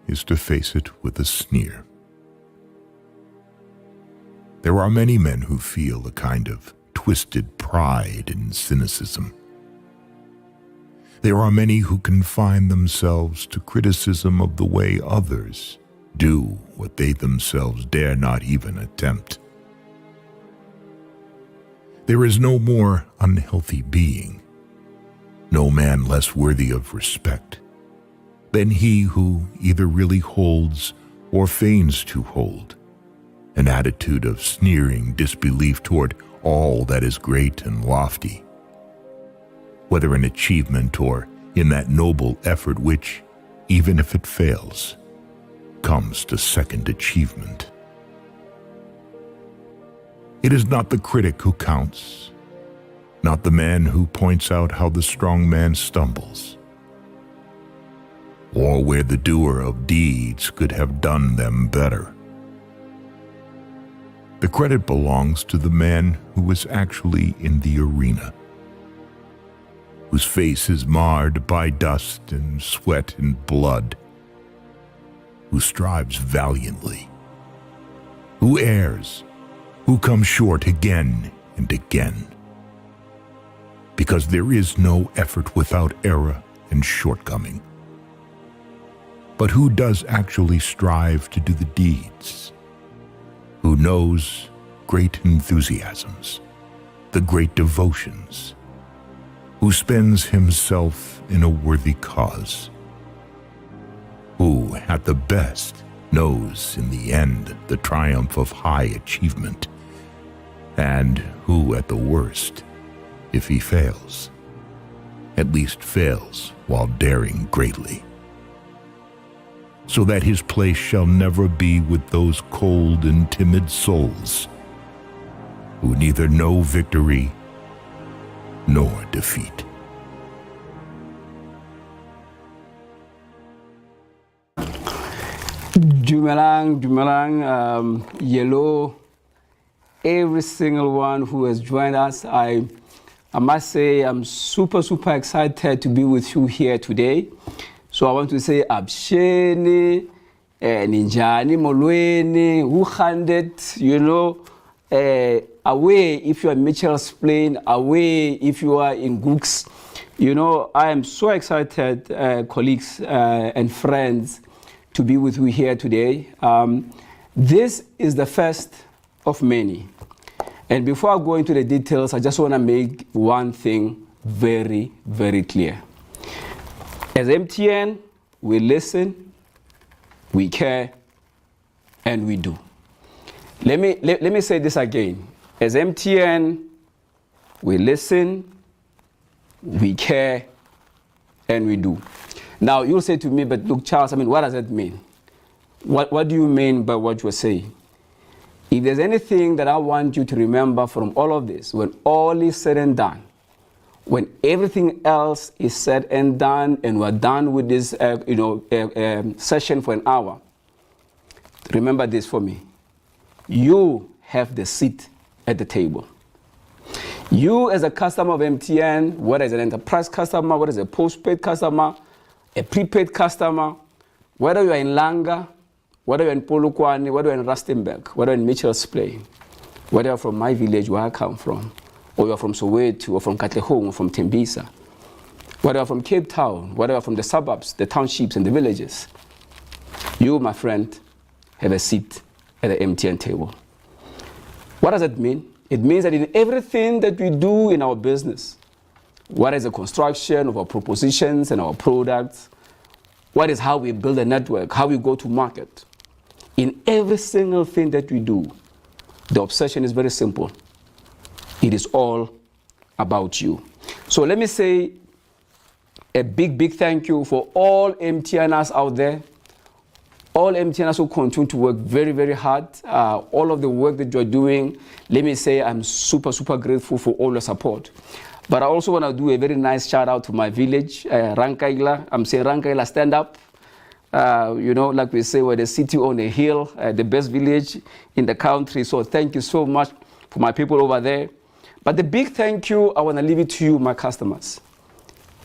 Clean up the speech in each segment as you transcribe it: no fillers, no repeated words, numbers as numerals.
is to face it with a sneer. There are many men who feel a kind of twisted pride in cynicism. There are many who confine themselves to criticism of the way others do what they themselves dare not even attempt. There is no more unhealthy being, no man less worthy of respect than he who either really holds or feigns to hold an attitude of sneering disbelief toward all that is great and lofty, whether in achievement or in that noble effort which, even if it fails, comes to second achievement. It is not the critic who counts, not the man who points out how the strong man stumbles, or where the doer of deeds could have done them better. The credit belongs to the man who is actually in the arena, whose face is marred by dust and sweat and blood, who strives valiantly, who errs, who comes short again and again. Because there is no effort without error and shortcoming. But who does actually strive to do the deeds? Who knows great enthusiasms, the great devotions, who spends himself in a worthy cause, who, at the best, knows in the end the triumph of high achievement, and who, at the worst, if he fails, at least fails while daring greatly, so that his place shall never be with those cold and timid souls who neither know victory nor defeat. Jumelang, Yellow, every single one who has joined us. I must say I'm super excited to be with you here today. So I want to say Absheni, Ninjani, Molweni, Wuhandet, away if you are Mitchell's Plain, away if you are in Gooks. I am so excited, colleagues and friends, to be with you here today. This is the first of many. And before I go into the details, I just want to make one thing very clear. As MTN, we listen, we care, and we do. Let me say this again. As MTN, we listen, we care, and we do. Now, you'll say to me, but look, Charles, what does that mean? What do you mean by what you're saying? If there's anything that I want you to remember from all of this, when all is said and done, when everything else is said and done, and we're done with this session for an hour, remember this for me. You have the seat at the table. You as a customer of MTN, whether it's an enterprise customer, whether it's a postpaid customer, a prepaid customer, whether you're in Langa, whether you're in Polokwane, whether you're in Rustenburg, whether you're in Mitchell's Plain, whether you're from my village where I come from, or you're from Soweto, or from Katlehong, or from Tembisa, whether you're from Cape Town, whether you're from the suburbs, the townships, and the villages, you, my friend, have a seat at the MTN table. What does it mean? It means that in everything that we do in our business, what is the construction of our propositions and our products, what is how we build a network, how we go to market, in every single thing that we do, the obsession is very simple. It is all about you. So let me say a big thank you for all MTNers out there, all MTNers who continue to work very hard, all of the work that you're doing. Let me say I'm super grateful for all your support. But I also want to do a very nice shout out to my village, Rankaila. I'm saying Rankaila, stand up. Like we say, we're the city on a hill, the best village in the country. So thank you so much for my people over there. But the big thank you, I want to leave it to you, my customers.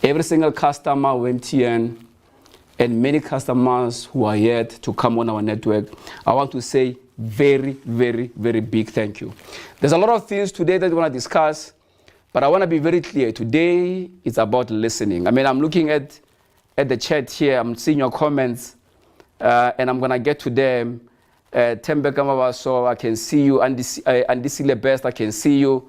Every single customer of MTN, and many customers who are yet to come on our network, I want to say very, very, very big thank you. There's a lot of things today that we want to discuss, but I want to be very clear. Today is about listening. I mean, I'm looking at the chat here. I'm seeing your comments, and I'm going to get to them. Tembe Kamabaso, I can see you. Andisile Best, I can see you.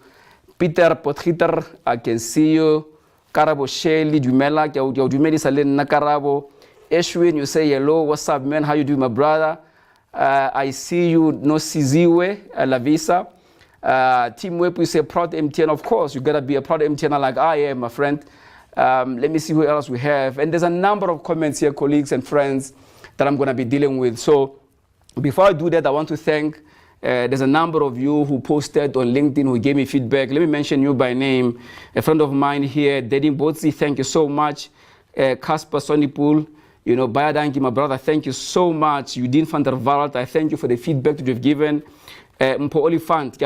Peter Potgieter, I can see you. Karabo Shelly, Dumela, Dumeli Salen Nakarabo. Eshwin, you say hello. What's up, man? How you doing, my brother? I see you. No Siziwe, Lavisa. Team Web, we say proud MTN. Of course, you gotta be a proud MTN like I am, my friend. Let me see who else we have. And there's a number of comments here, colleagues and friends, that I'm gonna be dealing with. So before I do that, I want to thank, there's a number of you who posted on LinkedIn, who gave me feedback. Let me mention you by name. A friend of mine here, Dedin Botsi, thank you so much. Casper Sonipul, you know, Bayadanki, my brother, thank you so much. Udin van der Walt, I thank you for the feedback that you've given. Mpo Olifant,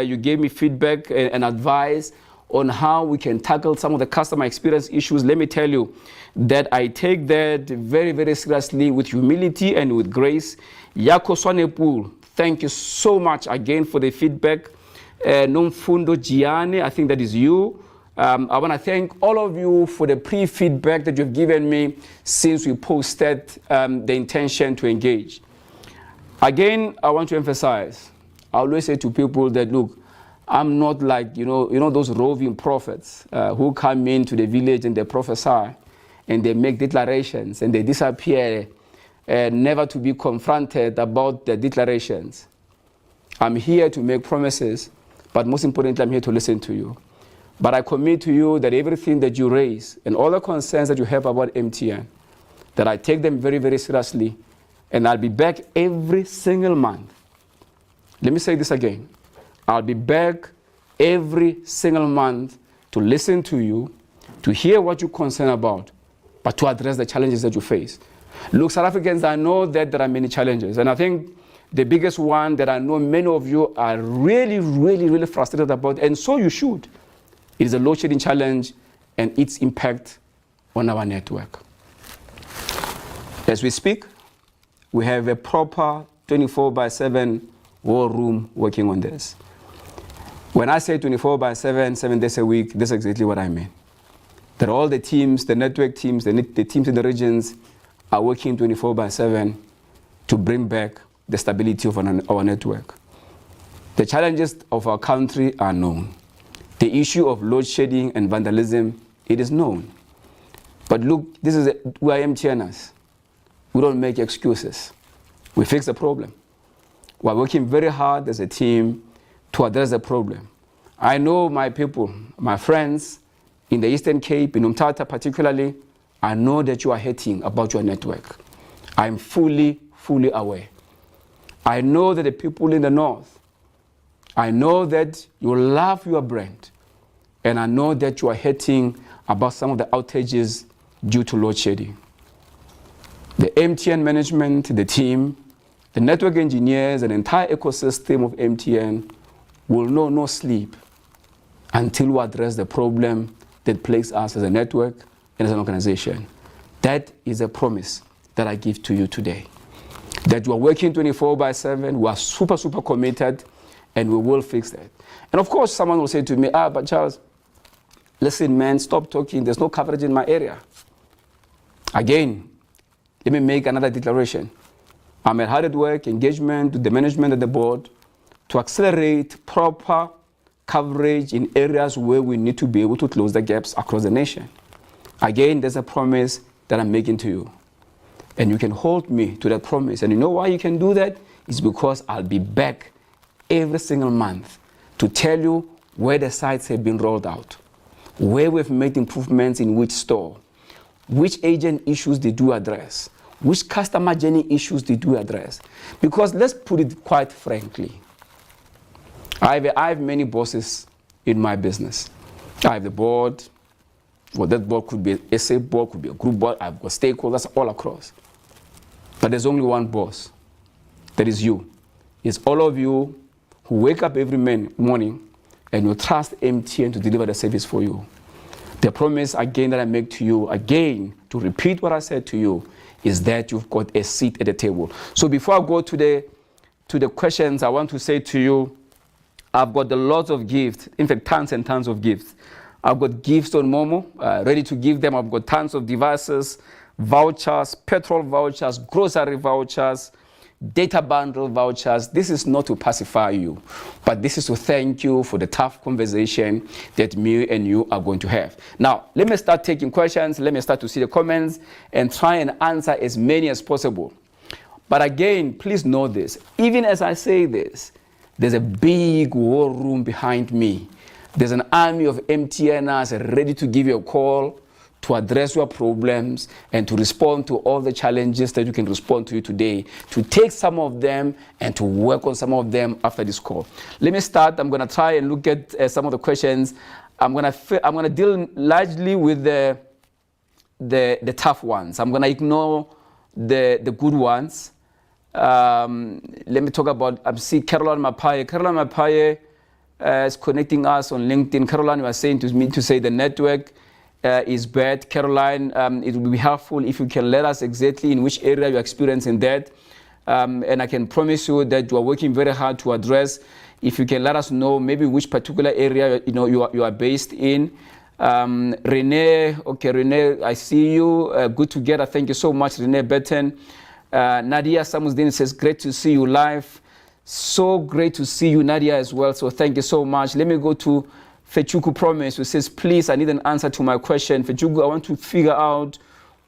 you gave me feedback and advice on how we can tackle some of the customer experience issues. Let me tell you that I take that very, very seriously with humility and with grace. Yako Swanepul, thank you so much again for the feedback. Nomfundo Gianni, I think that is you. I want to thank all of you for the pre-feedback that you've given me since we posted the intention to engage. Again, I want to emphasize, I always say to people that, look, I'm not like, you know those roving prophets who come into the village and they prophesy and they make declarations and they disappear, never to be confronted about the declarations. I'm here to make promises, but most importantly, I'm here to listen to you. But I commit to you that everything that you raise and all the concerns that you have about MTN, that I take them very, very seriously, and I'll be back every single month. Let me say this again. I'll be back every single month to listen to you, to hear what you're concerned about, but to address the challenges that you face. Look, South Africans, I know that there are many challenges, and I think the biggest one that I know many of you are really, really, really frustrated about, and so you should. It is a load shedding challenge and its impact on our network. As we speak, we have a proper 24/7 war room working on this. When I say 24/7, 7 days a week, that's exactly what I mean. That all the teams, the network teams, the teams in the regions are working 24/7 to bring back the stability of our network. The challenges of our country are known. The issue of load shedding and vandalism, it is known. But look, we are MTNers. We don't make excuses. We fix the problem. We are working very hard as a team to address the problem. I know my people, my friends in the Eastern Cape, in Umtata particularly, I know that you are hating about your network. I'm fully aware. I know that the people in the North, I know that you love your brand, and I know that you are hating about some of the outages due to load shedding. The MTN management, the team, the network engineers, and the entire ecosystem of MTN will know no sleep until we address the problem that plagues us as a network and as an organization. That is a promise that I give to you today. That you are working 24/7, we are super committed, and we will fix that. And of course, someone will say to me, but Charles, listen, man, stop talking. There's no coverage in my area. Again, let me make another declaration. I'm at hard work, engagement with the management and the board to accelerate proper coverage in areas where we need to be able to close the gaps across the nation. Again, there's a promise that I'm making to you. And you can hold me to that promise. And you know why you can do that? It's because I'll be back every single month to tell you where the sites have been rolled out, where we've made improvements in which store, which agent issues did you address, which customer journey issues did you address. Because let's put it quite frankly, I have many bosses in my business. I have the board. Well, that board could be a SA board, could be a group board. I've got stakeholders all across. But there's only one boss. That is you. It's all of you who wake up every morning and you trust MTN to deliver the service for you. The promise again that I make to you, again, to repeat what I said to you, is that you've got a seat at the table. So before I go to the questions, I want to say to you, I've got a lot of gifts, in fact, tons and tons of gifts. I've got gifts on Momo, ready to give them. I've got tons of devices, vouchers, petrol vouchers, grocery vouchers, data bundle vouchers. This is not to pacify you, but this is to thank you for the tough conversation that me and you are going to have. Now, let me start taking questions. Let me start to see the comments and try and answer as many as possible. But again, please know this. Even as I say this, there's a big war room behind me. There's an army of MTNers ready to give you a call, to address your problems, and to respond to all the challenges that you can respond to today, to take some of them and to work on some of them after this call. Let me start. I'm going to try and look at some of the questions. I'm going to deal largely with the tough ones. I'm going to ignore the good ones. Let me talk about, I see Caroline Mapaye. Caroline Mapaye is connecting us on LinkedIn. Caroline, you are saying to me to say the network is bad. Caroline, it will be helpful if you can let us exactly in which area you're experiencing that. And I can promise you that you are working very hard to address. If you can let us know maybe which particular area you are based in. Renee, okay, Renee, I see you. Good together. Thank you so much, Renee Betten. Nadia Samuzdin says, great to see you live. So great to see you, Nadia, as well. So thank you so much. Let me go to Fechuku Promise, who says, please, I need an answer to my question. Fechuku, I want to figure out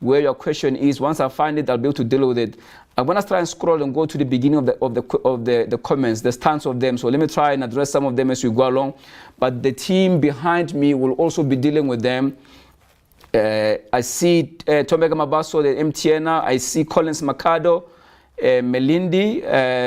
where your question is. Once I find it, I'll be able to deal with it. I'm going to try and scroll and go to the beginning of the comments. There's tons of them. So let me try and address some of them as we go along. But the team behind me will also be dealing with them. I see Tomega Mabaso, the MTN. I see Collins Mercado, Melindi.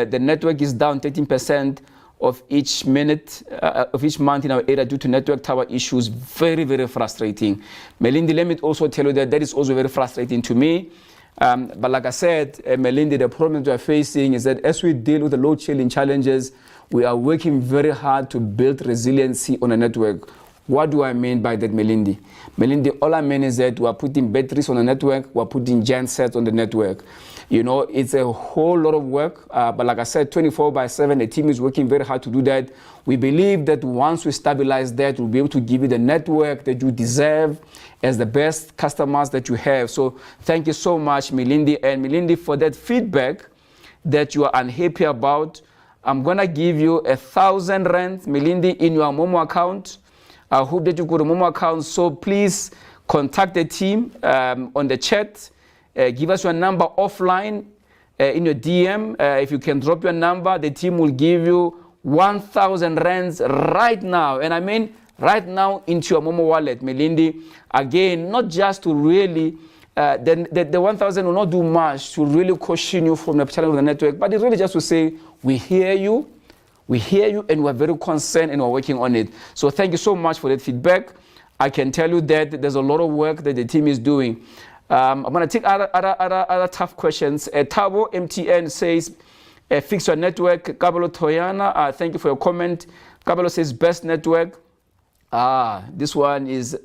The network is down 13% of each minute of each month in our area due to network tower issues. Very, very frustrating. Melindi, let me also tell you that is also very frustrating to me. But like I said, Melindi, the problem we are facing is that as we deal with the load shedding challenges, we are working very hard to build resiliency on a network. What do I mean by that, Melindi? Melindi, all I mean is that we are putting batteries on the network, we are putting gensets on the network. You know, it's a whole lot of work, but like I said, 24/7, the team is working very hard to do that. We believe that once we stabilize that, we'll be able to give you the network that you deserve as the best customers that you have. So thank you so much, Melindi. And Melindi, for that feedback that you are unhappy about, I'm going to give you 1,000 rand, Melindi, in your Momo account. I hope that you got a Momo account. So please contact the team on the chat. Give us your number offline in your DM. If you can drop your number, the team will give you 1,000 rands right now. And I mean right now into your Momo wallet, Melindi. Again, not just to really, the 1,000 will not do much to really caution you from the challenge of the network, but it's really just to say, we hear you, and we're very concerned and we're working on it. So thank you so much for that feedback. I can tell you that there's a lot of work that the team is doing. I'm going to take other tough questions. Tabo MTN says, fix your network. Kabalo Toyana, thank you for your comment. Kabalo says, best network. This one is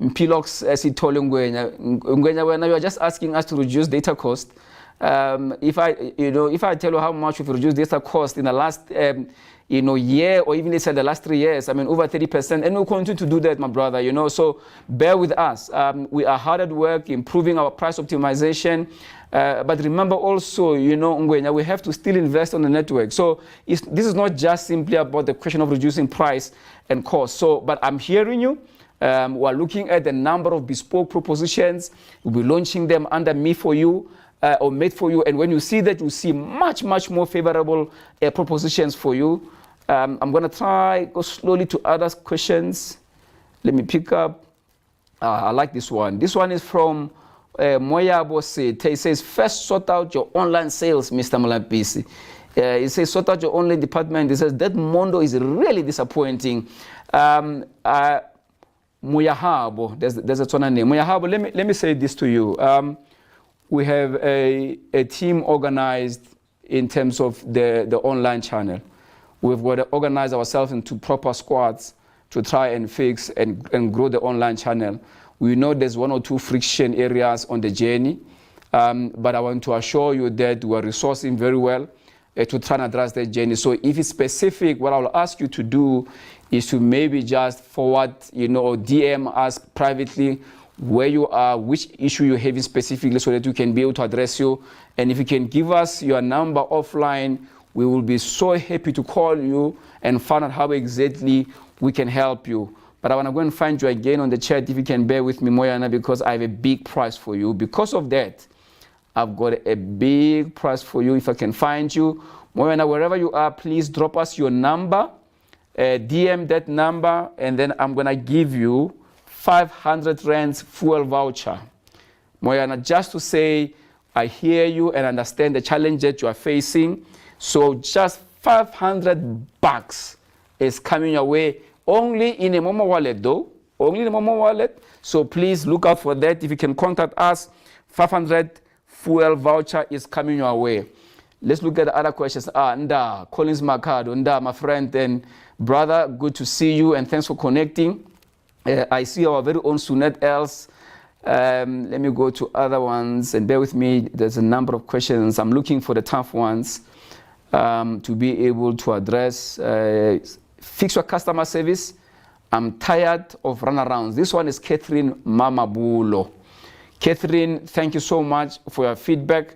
Mpilox Sitolo Ngwenya. When you are just asking us to reduce data cost, if I tell you how much we've reduced data cost in the last year, or even the last 3 years, I mean over 30%, and we'll continue to do that, my brother. So bear with us. We are hard at work improving our price optimization, but remember also, Ngwenya, we have to still invest on the network. So this is not just simply about the question of reducing price and cost. So, but I'm hearing you. We're looking at the number of bespoke propositions. We'll be launching them under Me For You. Or Made For You, and when you see that, you see much more favorable propositions for you. I'm going to go slowly to other questions. Let me pick up. I like this one. This one is from Moyabo Sete. He says, first sort out your online sales, Mr. Malapisi. He says, sort out your online department. He says, that Mondo is really disappointing. Muyahabo, there's a ton of name. Muyahabo, let me say this to you. We have a team organized in terms of the online channel. We've got to organize ourselves into proper squads to try and fix and grow the online channel. We know there's 1 or 2 friction areas on the journey, but I want to assure you that we're resourcing very well to try and address that journey. So if it's specific, what I'll ask you to do is to maybe just forward, or DM us privately where you are, which issue you're having specifically, so that we can be able to address you. And if you can give us your number offline, we will be so happy to call you and find out how exactly we can help you. But I want to go and find you again on the chat, if you can bear with me, Moyana, because I have a big prize for you. Because of that, I've got a big prize for you. If I can find you, Moyana, wherever you are, please drop us your number, DM that number, and then I'm going to give you 500 rands fuel voucher. Moyana, just to say, I hear you and understand the challenge that you are facing. So just 500 bucks is coming your way, only in a Momo wallet though, only in a Momo wallet. So please look out for that. If you can contact us, 500 fuel voucher is coming your way. Let's look at the other questions. Nda, Collins Mercado, Nda, my friend and brother, good to see you and thanks for connecting. I see our very own Sunet Els. Let me go to other ones and bear with me. There's a number of questions. I'm looking for the tough ones to be able to address. Fix your customer service. I'm tired of runarounds. This one is Catherine Mamabulo. Catherine, thank you so much for your feedback.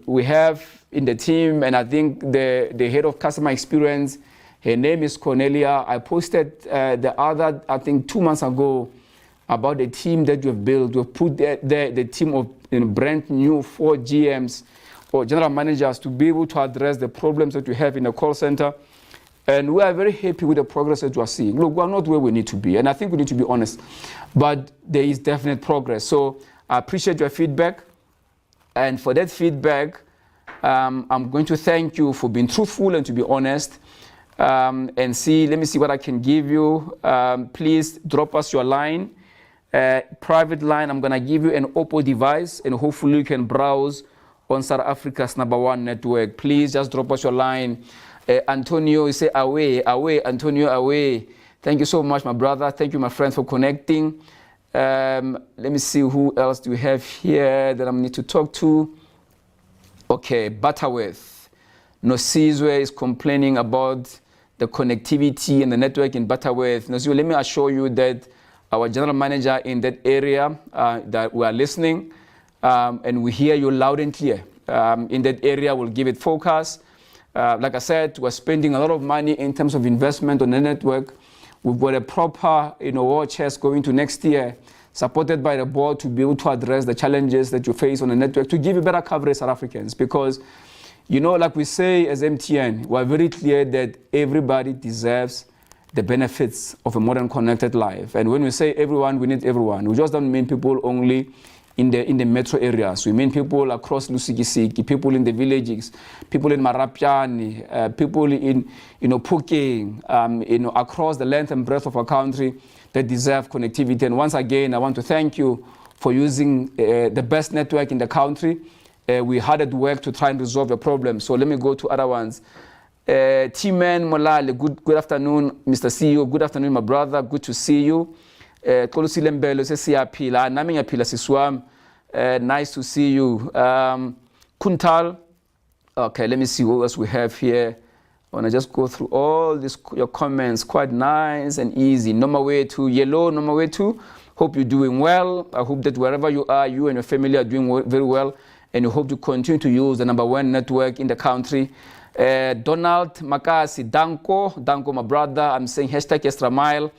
We have in the team, and I think the head of customer experience, her name is Cornelia. I posted the other, I think 2 months ago, about the team that we've built. We've put the team of brand new 4 GMs or general managers to be able to address the problems that we have in the call center. And we are very happy with the progress that we are seeing. Look, we are not where we need to be, and I think we need to be honest, but there is definite progress. So I appreciate your feedback, and for that feedback, I'm going to thank you for being truthful and to be honest, and let me see what I can give you. Please drop us your line, private line. I'm going to give you an Oppo device, and hopefully you can browse on South Africa's #1 network. Please just drop us your line. Antonio, you say away, Antonio, away. Thank you so much, my brother. Thank you, my friend, for connecting. Let me see who else do we have here that I need to talk to. Okay, Butterworth. Nosizwe is complaining about the connectivity and the network in Butterworth. Nosizwe, let me assure you that our general manager in that area, that we are listening, and we hear you loud and clear. In that area, we'll give it focus. Like I said, we're spending a lot of money in terms of investment on the network. We've got a proper war chest going to next year, supported by the board, to be able to address the challenges that you face on the network, to give you better coverage, South Africans. Because, like we say as MTN, we're very clear that everybody deserves the benefits of a modern connected life. And when we say everyone, we need everyone. We just don't mean people only in the metro areas. We mean people across Lusikisiki, people in the villages, people in Marapiani, people in Puking, across the length and breadth of our country that deserve connectivity. And once again, I want to thank you for using the best network in the country. We hard at work to try and resolve your problem. So let me go to other ones. T-Man Molale, good afternoon, Mr. CEO. Good afternoon, my brother. Good to see you. Nice to see you. Kuntal. Okay, let me see what else we have here. I want to just go through all your comments. Quite nice and easy. Number way to Yellow, number way to. Hope you're doing well. I hope that wherever you are, you and your family are doing very well. And you hope to continue to use the #1 network in the country. Donald Makasi, Danko, my brother. I'm saying #extra mile.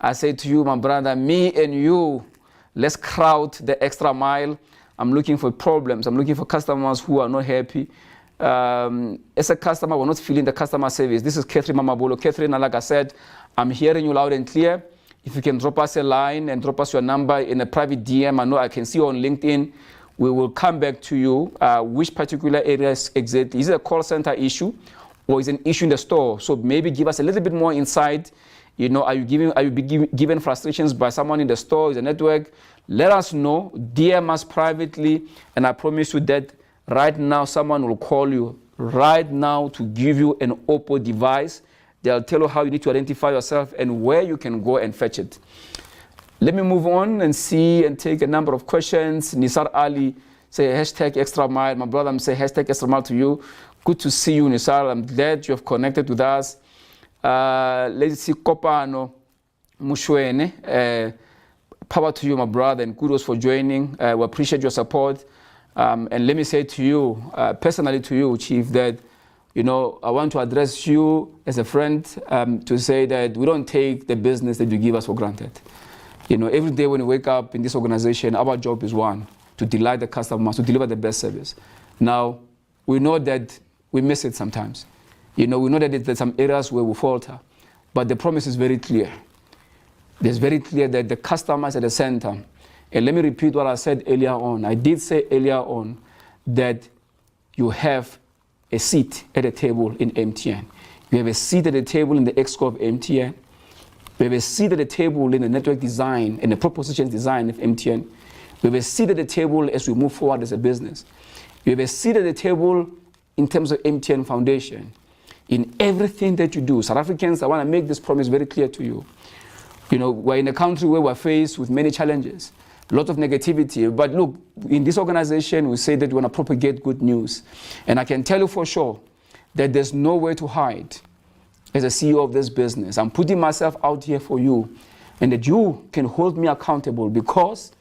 I say to you, my brother, me and you, let's crowd the extra mile. I'm looking for problems. I'm looking for customers who are not happy. As a customer, we're not feeling the customer service. This is Catherine Mamabolo. Catherine, like I said, I'm hearing you loud and clear. If you can drop us a line and drop us your number in a private DM, I know I can see you on LinkedIn. We will come back to you. Which particular areas exactly? Is it a call center issue or is it an issue in the store? So maybe give us a little bit more insight. Are you given frustrations by someone in the store, is a network? Let us know, DM us privately, and I promise you that right now someone will call you right now to give you an Oppo device They'll tell you how you need to identify yourself and where you can go and fetch it. Let me move on and see and take a number of questions. Nisar Ali say hashtag extra mile. My brother, I'm saying hashtag extra mile to you. Good to see you, Nisar. I'm glad you have connected with us. Let's see Kopano Mushwene. Power to you, my brother, and kudos for joining. We appreciate your support. And let me say to you, personally to you, Chief, that I want to address you as a friend to say that we don't take the business that you give us for granted. Every day when we wake up in this organization, our job is one, to delight the customers, to deliver the best service. Now, we know that we miss it sometimes. We know that there's some areas where we falter, but the promise is very clear. It's very clear that the customer is at the center. And let me repeat what I said earlier on. I did say earlier on that you have a seat at the table in MTN. You have a seat at the table in the ExCo of MTN. We have a seat at the table in the network design and the proposition design of MTN. We have a seat at the table as we move forward as a business. We have a seat at the table in terms of MTN Foundation. In everything that you do, South Africans, I want to make this promise very clear to you. We're in a country where we're faced with many challenges, a lot of negativity. But look, in this organization, we say that we want to propagate good news. And I can tell you for sure that there's no way to hide. As a CEO of this business, I'm putting myself out here for you, and that you can hold me accountable because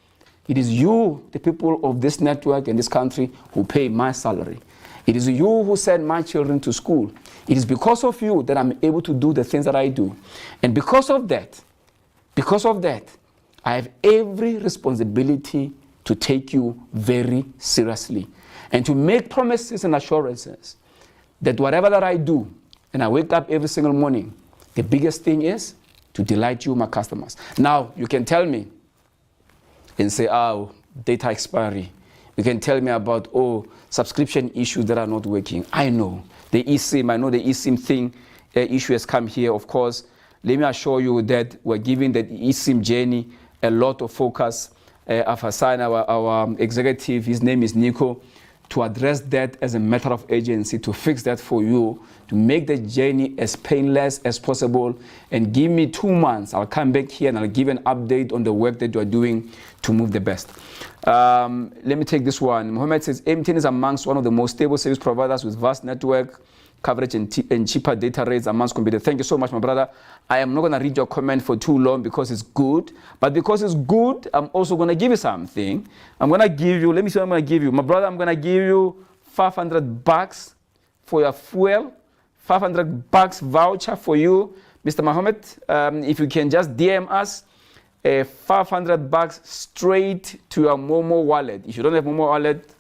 it is you, the people of this network and this country, who pay my salary. It is you who send my children to school. It is because of you that I'm able to do the things that I do. And because of that, I have every responsibility to take you very seriously and to make promises and assurances that whatever that I do, and I wake up every single morning, the biggest thing is to delight you, my customers. Now, you can tell me and say, data expiry. You can tell me about, subscription issues that are not working. I know. The eSIM, I know the eSIM thing issue has come here, of course. Let me assure you that we're giving the eSIM journey a lot of focus. I've assigned our executive, his name is Nico, to address that as a matter of urgency, to fix that for you, to make the journey as painless as possible, and give me 2 months. I'll come back here and I'll give an update on the work that you are doing to move the best. Let me take this one. Mohammed says, MTN is amongst one of the most stable service providers with vast network coverage and cheaper data rates amongst competitors. Thank you so much, my brother. I am not going to read your comment for too long because it's good. But because it's good, I'm also going to give you something. I'm going to give you, let me see what I'm going to give you. My brother, I'm going to give you $500 for your fuel, $500 voucher for you. Mr. Mohammed, if you can just DM us, $500 straight to your Momo wallet. If you don't have Momo wallet,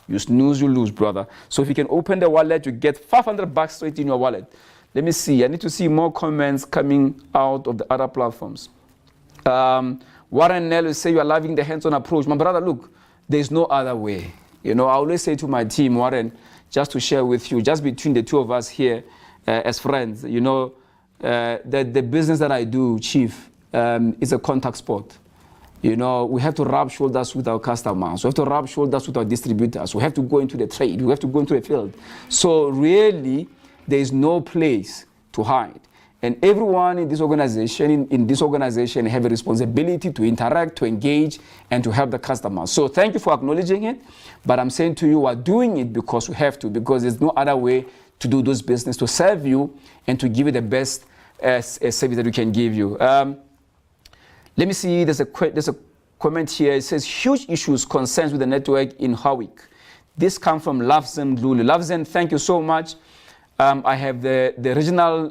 you snooze, you lose, brother. So if you can open the wallet, you get $500 straight in your wallet. Let me see. I need to see more comments coming out of the other platforms. Warren Nell will say you are loving the hands-on approach. My brother, look, there's no other way. I always say to my team, Warren, just to share with you, just between the two of us here as friends, that the business that I do, Chief, is a contact sport. We have to rub shoulders with our customers. We have to rub shoulders with our distributors. We have to go into the trade. We have to go into the field. So really, there is no place to hide. And everyone in this organization, have a responsibility to interact, to engage, and to help the customers. So thank you for acknowledging it. But I'm saying to you, we're doing it because we have to, because there's no other way to do this business, to serve you and to give you the best service that we can give you. Let me see, there's a comment here. It says, huge issues, concerns with the network in Howick. This comes from Lavzen Lulu. Lavzen, thank you so much. I have the regional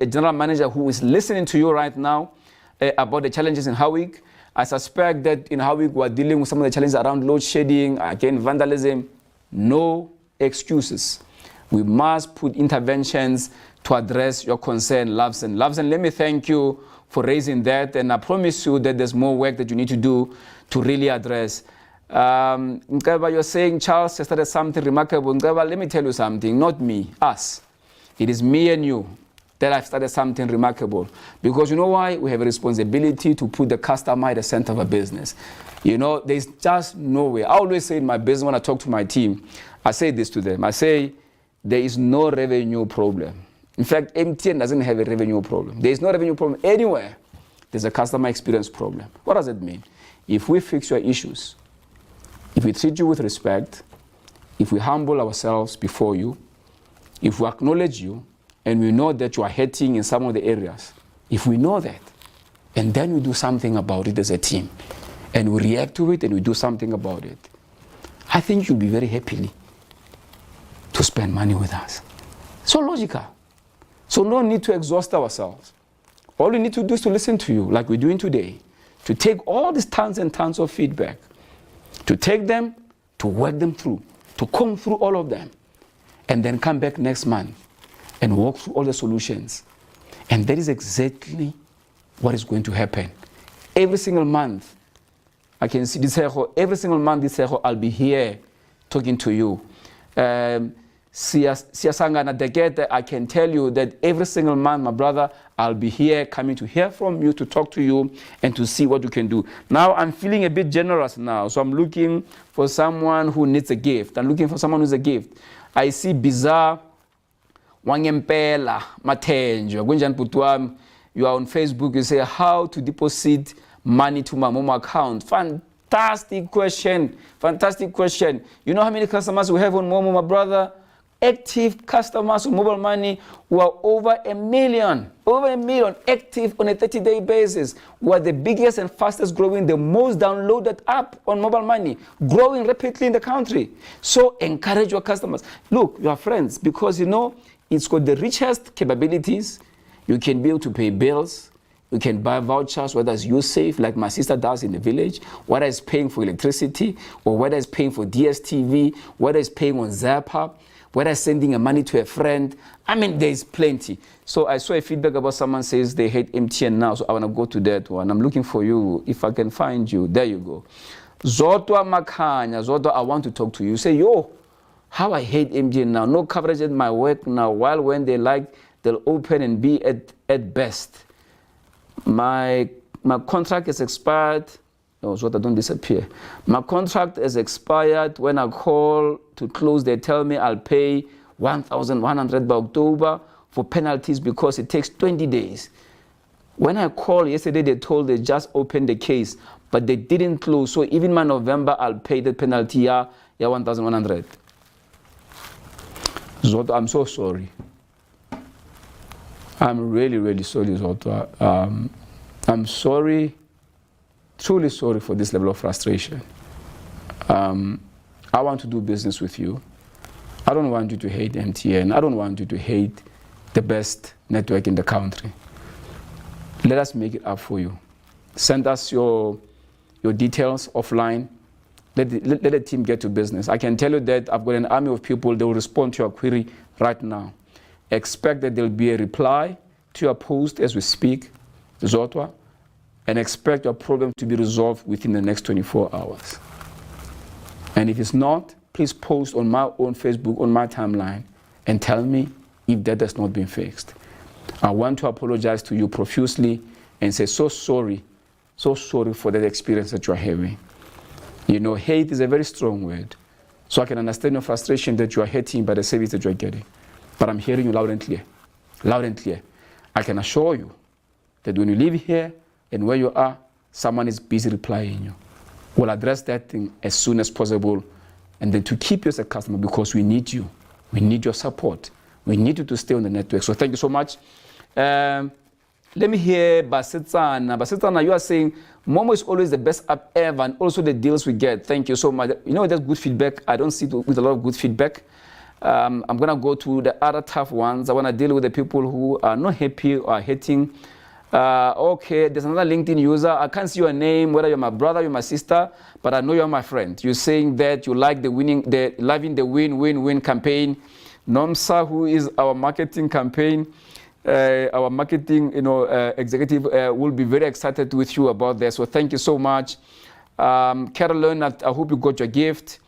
general manager who is listening to you right now about the challenges in Howick. I suspect that in Howick we're dealing with some of the challenges around load shedding, again, vandalism. No excuses. We must put interventions to address your concern, Lavzen. Lavzen, let me thank you for raising that, and I promise you that there's more work that you need to do to really address. Nkeba, you're saying Charles has started something remarkable. Nkeba, let me tell you something, not me, us. It is me and you that I've started something remarkable. Because you know why? We have a responsibility to put the customer at the center of a business. There's just no way. I always say in my business when I talk to my team, I say this to them. I say, there is no revenue problem. In fact, MTN doesn't have a revenue problem. There is no revenue problem anywhere. There's a customer experience problem. What does it mean? If we fix your issues, if we treat you with respect, if we humble ourselves before you, if we acknowledge you, and we know that you are hurting in some of the areas, if we know that, and then we do something about it as a team, and we react to it and we do something about it, I think you'll be very happily to spend money with us. So logical. So no need to exhaust ourselves. All we need to do is to listen to you, like we're doing today, to take all these tons and tons of feedback, to take them, to work them through, to comb through all of them, and then come back next month and walk through all the solutions. And that is exactly what is going to happen. Every single month, I can see this, every single month this I'll be here talking to you. Siyasangana Dekete, I can tell you that every single month, my brother, I'll be here coming to hear from you, to talk to you, and to see what you can do. Now I'm feeling a bit generous now, so I'm looking for someone who needs a gift. I'm looking for someone who's a gift. I see Bizarre Wangempela Matenjo. Gunjan Putwam, you are on Facebook, you say how to deposit money to my Momo account. Fantastic question. Fantastic question. You know how many customers we have on Momo, my brother? Active customers on mobile money who are over 1 million active on a 30-day basis. We are the biggest and fastest growing, the most downloaded app on mobile money, growing rapidly in the country. So encourage your customers. Look, you are friends, because you know it's got the richest capabilities. You can be able to pay bills. You can buy vouchers, whether it's USafe, like my sister does in the village, whether it's paying for electricity, or whether it's paying for DSTV, whether it's paying on Zappa, whether it's sending a money to a friend. I mean, there's plenty. So I saw a feedback about someone says they hate MTN now, so I want to go to that one. I'm looking for you. If I can find you, there you go. Zotwa Makanya, Zotwa, I want to talk to you. You say, yo, how I hate MTN now. No coverage at my work now, while when they like, they'll open and be at best. My contract is expired. No, Zotwa, don't disappear. My contract is expired. When I call to close, they tell me I'll pay 1,100 by October for penalties because it takes 20 days. When I called yesterday, they told they just opened the case, but they didn't close. So even my November, I'll pay the penalty, 1,100. Zotwa, I'm so sorry. I'm really, really sorry, Zotwa. I'm sorry, truly sorry for this level of frustration. I want to do business with you. I don't want you to hate MTN. I don't want you to hate the best network in the country. Let us make it up for you. Send us your details offline. Let the team get to business. I can tell you that I've got an army of people that will respond to your query right now. Expect that there will be a reply to your post as we speak, Zotwa, and expect your problem to be resolved within the next 24 hours. And if it's not, please post on my own Facebook, on my timeline, and tell me if that has not been fixed. I want to apologize to you profusely and say so sorry for that experience that you're having. You know, hate is a very strong word. So I can understand your frustration that you are hating by the service that you're getting. But I'm hearing you loud and clear. Loud and clear. I can assure you that when you live here and where you are, someone is busy replying you. We'll address that thing as soon as possible, and then to keep you as a customer, because we need you. We need your support. We need you to stay on the network. So thank you so much. Let me hear Basetsana. Basetsana, you are saying Momo is always the best app ever, and also the deals we get. Thank you so much. You know, that's good feedback. I don't see it with a lot of good feedback. I'm going to go to the other tough ones. I want to deal with the people who are not happy or are hating. Okay, there's another LinkedIn user. I can't see your name, whether you're my brother, you're my sister, but I know you're my friend. You're saying that you like loving the win-win-win campaign. Nomsa, who is our marketing campaign, our marketing executive, will be very excited with you about this. So thank you so much. Carolyn, I hope you got your gift.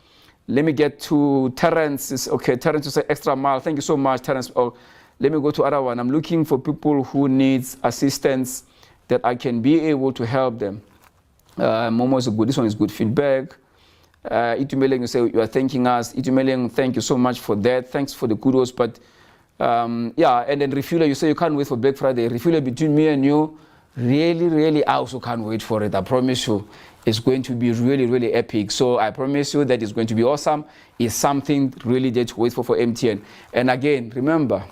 Let me get to Terence. Okay, Terence is an extra mile. Thank you so much, Terence. Oh, let me go to other one. I'm looking for people who needs assistance that I can be able to help them. Momo is good. This one is good feedback. Itumeleng, you say you are thanking us. Itumeleng, thank you so much for that. Thanks for the kudos, but Yeah, and then refueler, you say you can't wait for Black Friday. Refueler, between me and you, really, I also can't wait for it. I promise you, it's going to be really epic. So I promise you that it's going to be awesome. It's something really there to wait for MTN. And again, remember,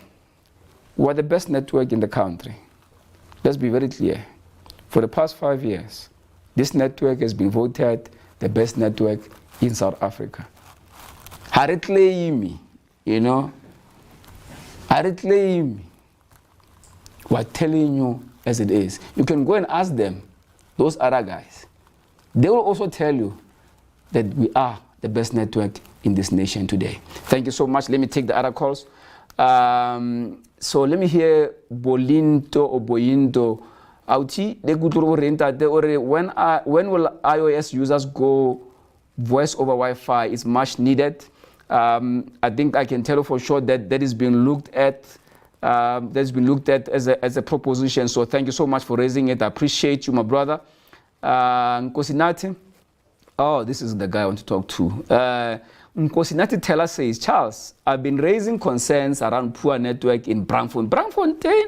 we're the best network in the country. Let's be very clear. For the past 5 years, this network has been voted the best network in South Africa. Haretlei, you know, Haretlei, we're telling you as it is. You can go and ask them, those other guys. They will also tell you that we are the best network in this nation today. Thank you so much. Let me take the other calls. So let me hear Bolinto or Boyinto. When will iOS users go voice over Wi-Fi? It's much needed. I think I can tell you for sure that is being looked at. That's been looked at as a proposition. So thank you so much for raising it. I appreciate you, my brother. Nkosinati. Oh, this is the guy I want to talk to. Nkosinati Teller says, Charles, I've been raising concerns around poor network in Braamfontein.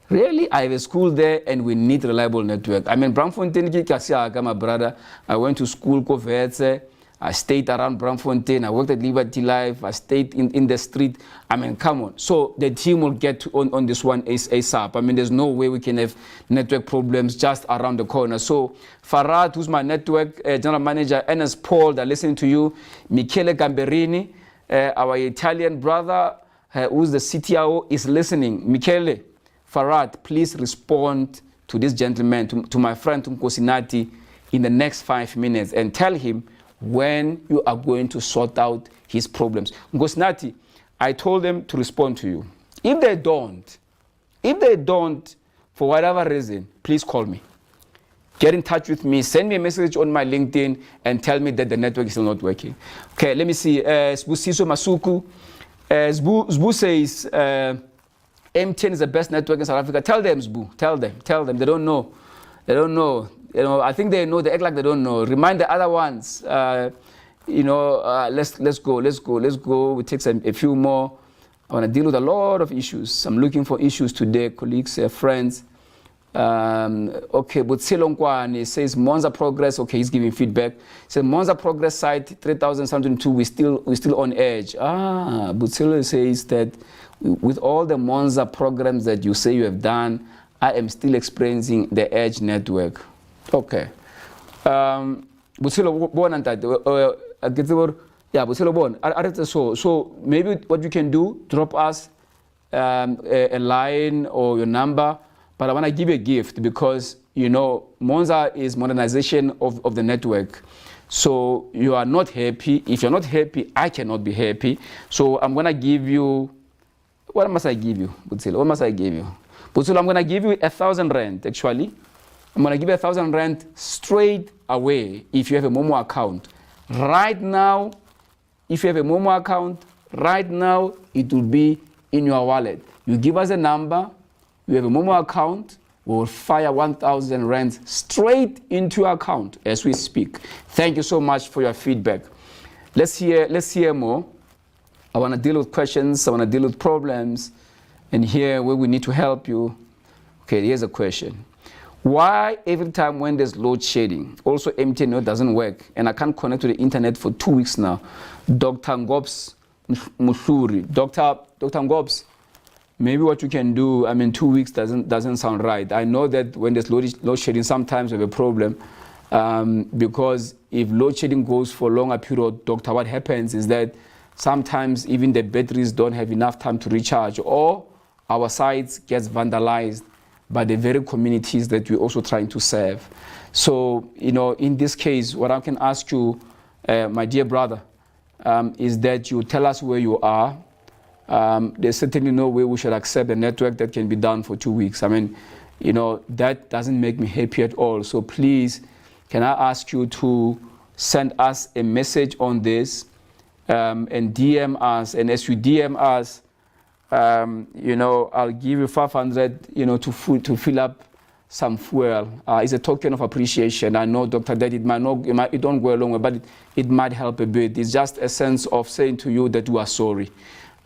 Really? I have a school there and we need reliable network. I mean, Braamfontein, my brother. I went to school, Kovetze. I stayed around Braamfontein. I worked at Liberty Life. I stayed in the street. I mean, come on. So the team will get on this one ASAP. I mean, there's no way we can have network problems just around the corner. So Farad, who's my network general manager, Ernest Paul, they're listening to you. Michele Gamberini, our Italian brother, who's the CTO, is listening. Michele, Farad, please respond to this gentleman, to my friend Nkosinati, in the next 5 minutes and tell him when you are going to sort out his problems. Nkosinati, I told them to respond to you. If they don't, for whatever reason, please call me. Get in touch with me, send me a message on my LinkedIn and tell me that the network is still not working. Okay, let me see. Sbusiso Masuku. Zbu says, MTN is the best network in South Africa. Tell them, Zbu. Tell them. They don't know. You know, I think they know. They act like they don't know. Remind the other ones. Let's go. We take a few more. I want to deal with a lot of issues. I'm looking for issues today, colleagues, friends. Okay, but Silongwane says Monza Progress. Okay, he's giving feedback. Says Monza Progress site 3002. We still on edge. Butsilo says that with all the Monza programs that you say you have done, I am still experiencing the edge network. Okay. Butsilo so maybe what you can do, drop us a line or your number. But I want to give you a gift because, you know, Monza is modernization of the network. So you are not happy. If you're not happy, I cannot be happy. So I'm going to give you, what must I give you, Butsilo? What must I give you? Butsilo, I'm going to give you 1,000 rand, actually. I'm going to give you 1,000 rand straight away if you have a Momo account. Right now, if you have a Momo account, right now, it will be in your wallet. You give us a number. You have a Momo account, we will fire 1,000 rands straight into your account as we speak. Thank you so much for your feedback. Let's hear more. I want to deal with questions, I want to deal with problems, and here where we need to help you. Okay, here's a question. Why every time when there's load shedding, also MTN doesn't work, and I can't connect to the internet for 2 weeks now? Dr. Ngobs Mushuri. Dr. Ngobs, maybe what you can do, I mean, 2 weeks doesn't sound right. I know that when there's load shedding, sometimes we have a problem because if load shedding goes for a longer period, doctor, what happens is that sometimes even the batteries don't have enough time to recharge, or our sites gets vandalized by the very communities that we're also trying to serve. So, you know, in this case, what I can ask you, my dear brother, is that you tell us where you are. There's certainly no way we should accept a network that can be done for 2 weeks. I mean, you know, that doesn't make me happy at all. So please, can I ask you to send us a message on this and DM us. And as you DM us, you know, I'll give you 500, you know, to fill up some fuel. It's a token of appreciation. I know, Dr. That it don't go a long way, but it might help a bit. It's just a sense of saying to you that we are sorry.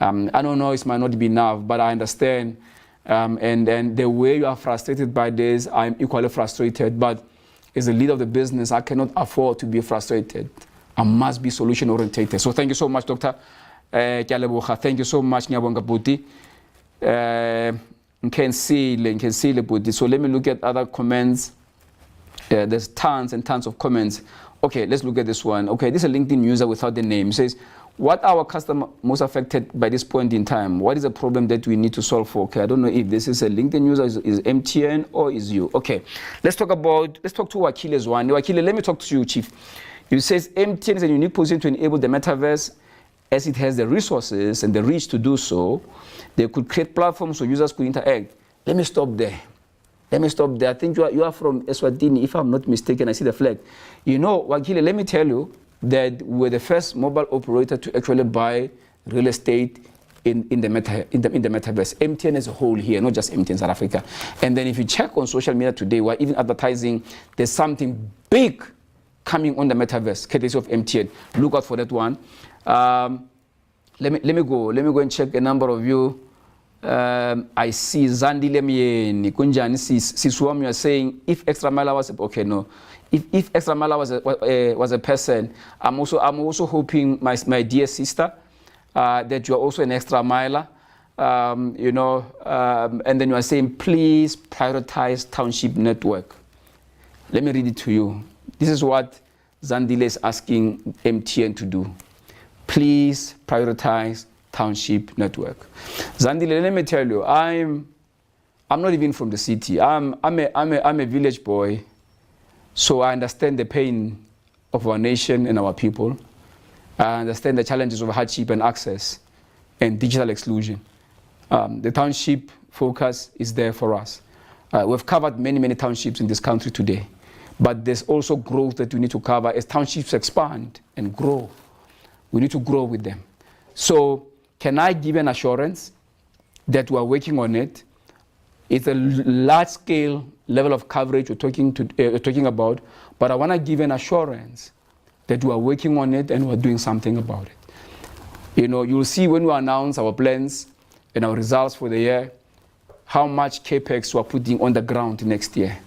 I don't know, it might not be enough, but I understand. And the way you are frustrated by this, I'm equally frustrated. But as a leader of the business, I cannot afford to be frustrated. I must be solution oriented. So thank you so much, Doctor. Thank you so much, Nyabonga Buti. Can see the Buti. So let me look at other comments. There's tons and tons of comments. Okay, let's look at this one. Okay, this is a LinkedIn user without the name. It says, what are our customers most affected by this point in time? What is the problem that we need to solve for? Okay, I don't know if this is a LinkedIn user, is MTN or is you. Okay, let's talk to Wakile's one. Wakile, let me talk to you, Chief. It says MTN is a unique position to enable the metaverse as it has the resources and the reach to do so. They could create platforms so users could interact. Let me stop there. I think you are from Eswatini, if I'm not mistaken. I see the flag. You know, Wakile, let me tell you that we're the first mobile operator to actually buy real estate in the metaverse. MTN as a whole here, not just MTN South Africa. And then if you check on social media today, we're even advertising there's something big coming on the metaverse, courtesy of MTN. Look out for that one. Let me go and check a number of you. I see Zandile Myeni, Kunjani Siswam, you are saying if Extra Mile was okay, no. If Extra Mile was a person, I'm also hoping my dear sister that you are also an extra miler. And then you are saying please prioritize township network. Let me read it to you. This is what Zandile is asking MTN to do. Please prioritize township network. Zandile, let me tell you, I'm not even from the city. I'm a village boy, so I understand the pain of our nation and our people. I understand the challenges of hardship and access and digital exclusion. The township focus is there for us. We've covered many townships in this country today, but there's also growth that we need to cover as townships expand and grow. We need to grow with them. So can I give an assurance that we're working on it? It's a large-scale level of coverage we're talking about, but I want to give an assurance that we're working on it and we're doing something about it. You know, you'll see when we announce our plans and our results for the year, how much CAPEX we're putting on the ground next year.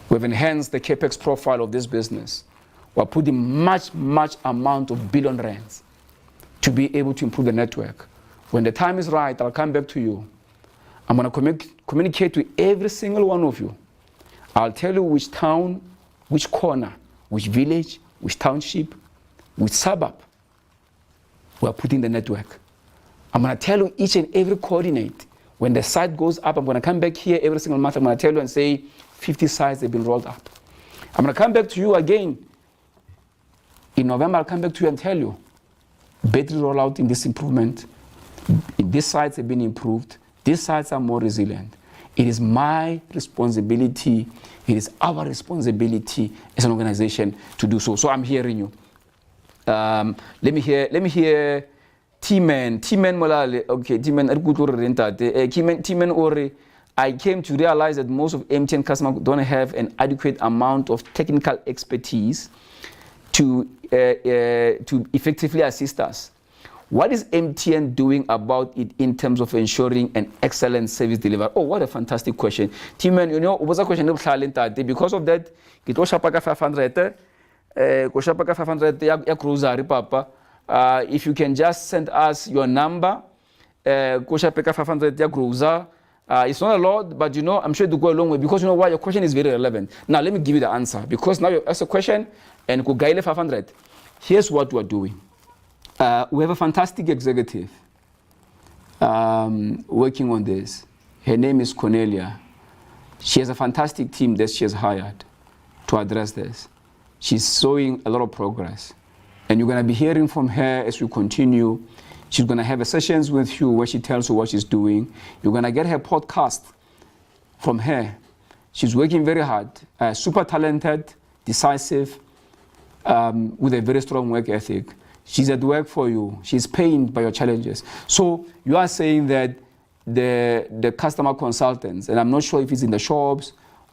We've enhanced the CAPEX profile of this business. We're putting much amount of billion rands to be able to improve the network. When the time is right, I'll come back to you. I'm going to communicate to every single one of you. I'll tell you which town, which corner, which village, which township, which suburb we're putting the network. I'm going to tell you each and every coordinate. When the site goes up, I'm going to come back here every single month. I'm going to tell you and say 50 sites have been rolled up. I'm going to come back to you again. In November, I'll come back to you and tell you battery rollout in this improvement. These sites have been improved. These sites are more resilient. It is my responsibility. It is our responsibility as an organization to do so. So I'm hearing you. Let me hear T-Man Molale. Okay, T-Man Ore. I came to realize that most of MTN customers don't have an adequate amount of technical expertise to effectively assist us. What is MTN doing about it in terms of ensuring an excellent service delivery? Oh, what a fantastic question. T-Man, you know, what's a question because of that, it was 500. Papa. If you can just send us your number, 500 it's not a lot, but you know, I'm sure to go a long way because you know why your question is very relevant. Now let me give you the answer because now you ask a question and go 500. Here's what we're doing. We have a fantastic executive working on this. Her name is Cornelia. She has a fantastic team that she has hired to address this. She's showing a lot of progress. And you're going to be hearing from her as we continue. She's going to have sessions with you where she tells you what she's doing. You're going to get her podcast from her. She's working very hard, super talented, decisive, with a very strong work ethic. She's at work for you. She's pained by your challenges. So you are saying that the customer consultants, and I'm not sure if it's in the shops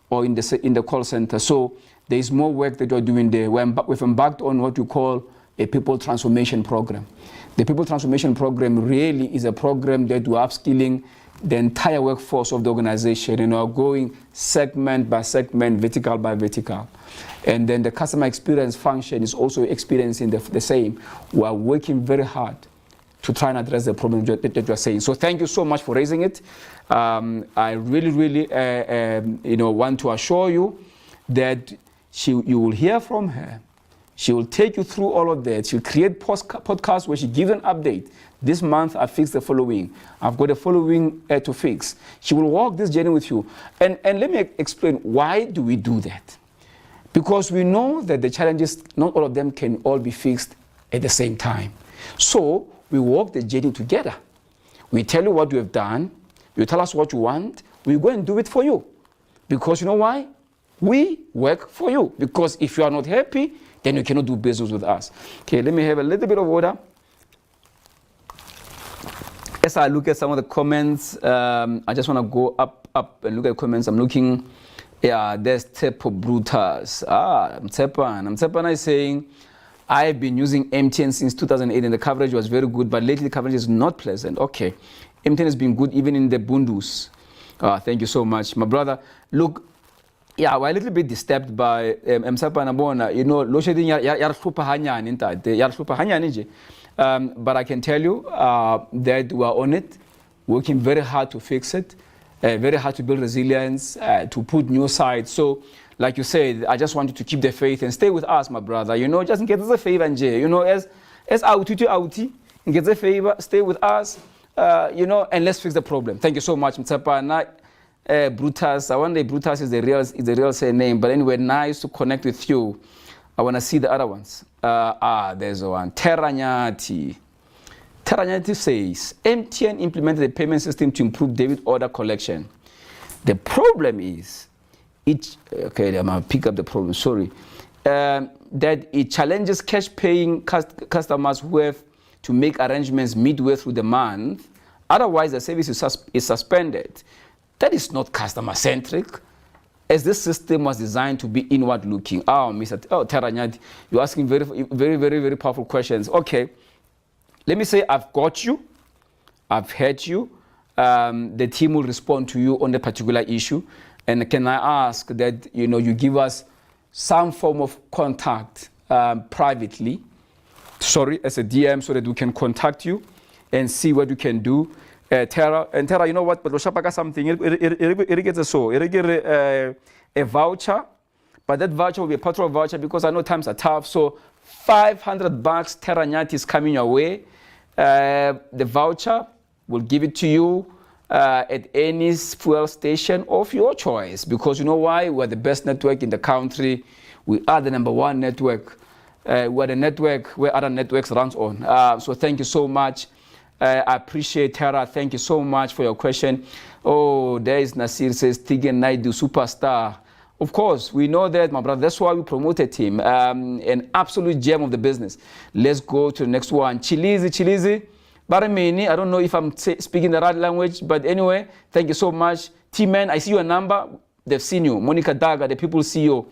or in the call center. So there is more work that you're doing there. We've embarked on what you call a people transformation program. The People Transformation Program really is a program that we're upskilling the entire workforce of the organization, going segment by segment, vertical by vertical. And then the customer experience function is also experiencing the same. We are working very hard to try and address the problem that you are saying. So thank you so much for raising it. I really, want to assure you that you will hear from her. She will take you through all of that. She'll create podcasts where she gives an update. This month, I fixed the following. I've got the following to fix. She will walk this journey with you. And let me explain, why do we do that? Because we know that the challenges, not all of them can all be fixed at the same time. So we walk the journey together. We tell you what you have done. You tell us what you want. We go and do it for you. Because you know why? We work for you. Because if you are not happy, then you cannot do business with us. Okay, let me have a little bit of water. As I look at some of the comments, I just want to go up and look at comments. I'm looking, there's Tepo Brutus. Mtsepan is saying, I've been using MTN since 2008 and the coverage was very good, but lately the coverage is not pleasant. Okay, MTN has been good even in the Bundus. Thank you so much, my brother. Look, we're a little bit disturbed by Mtsepan Abona. Load shedding but I can tell you that we are on it, working very hard to fix it, very hard to build resilience, to put new sites. So, like you said, I just want you to keep the faith and stay with us, my brother. Just get us a favor, and as outy, get the favor, stay with us, and let's fix the problem. Thank you so much, Mtsapa. Brutus, I wonder if Brutus is the real surname, but anyway, nice to connect with you. I want to see the other ones. There's one. Teranyati. Teranyati says, MTN implemented a payment system to improve debit order collection. The problem is, I'm going to pick up the problem, sorry. That it challenges cash paying customers who have to make arrangements midway through the month. Otherwise, the service is suspended. That is not customer centric, as this system was designed to be inward looking. Teranyati, you're asking very powerful questions. Okay, let me say I've got you, I've heard you. The team will respond to you on the particular issue. And can I ask that you give us some form of contact privately, as a DM, so that we can contact you and see what you can do. Tara, you know what? But Loshapaka something. It gets a voucher, but that voucher will be a patrol voucher because I know times are tough. So $500 Teranyati is coming your way. The voucher will give it to you at any fuel station of your choice, because you know why? We're the best network in the country. We are the #1 network. We're the network where other networks runs on. So thank you so much. I appreciate Tara. Thank you so much for your question. Oh, there is Nasir says Tigen Naidu superstar. Of course, we know that, my brother. That's why we promoted him. An absolute gem of the business. Let's go to the next one. Chilizi. Barameni, I don't know if I'm speaking the right language, but anyway, thank you so much. T-Man, I see your number. They've seen you. Monica Daga, the People CEO.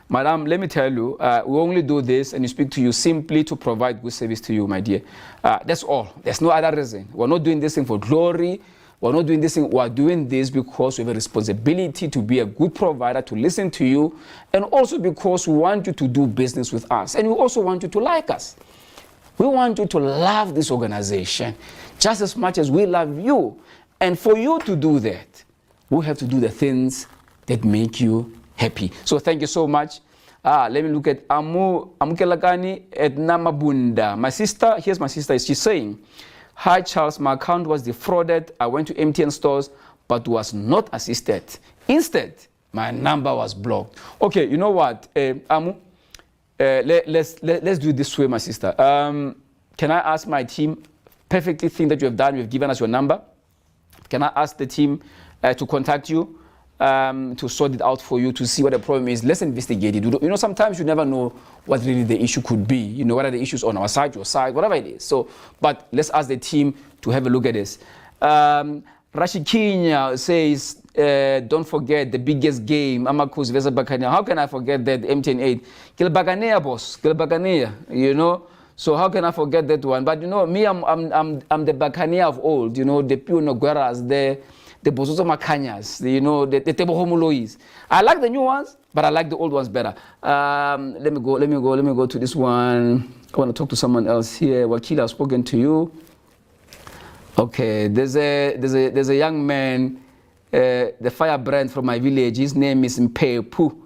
Madam, let me tell you, we only do this and we speak to you simply to provide good service to you, my dear. That's all. There's no other reason. We're not doing this thing for glory. We're not doing this thing. We're doing this because we have a responsibility to be a good provider, to listen to you, and also because we want you to do business with us. And we also want you to like us. We want you to love this organization just as much as we love you. And for you to do that, we have to do the things that make you happy. So thank you so much. Let me look at Amukelakani at Namabunda. My sister, here's my sister, she's saying, hi Charles, my account was defrauded. I went to MTN stores, but was not assisted. Instead, my number was blocked. Okay, you know what, Amu? Let's do it this way, my sister. Can I ask my team, perfectly thing that you have done, you've given us your number. Can I ask the team to contact you? To sort it out for you, to see what the problem is. Let's investigate it. Sometimes you never know what really the issue could be. What are the issues on our side, your side, whatever it is. So, but let's ask the team to have a look at this. Rashikinya says, don't forget the biggest game, Amakus versus Bakania. How can I forget that? MTN 8. Kilbaganea, boss. Kilbaganea, So how can I forget that one? But you know, me, I'm the Bacania of old. You know, the Pio Nogueras, the Bozozo Macanyas, you know, the Tebo Homolois. I like the new ones, but I like the old ones better. Let me go to this one. I want to talk to someone else here. Wakil, I've spoken to you. Okay, there's a young man, the firebrand from my village. His name is Mpepu.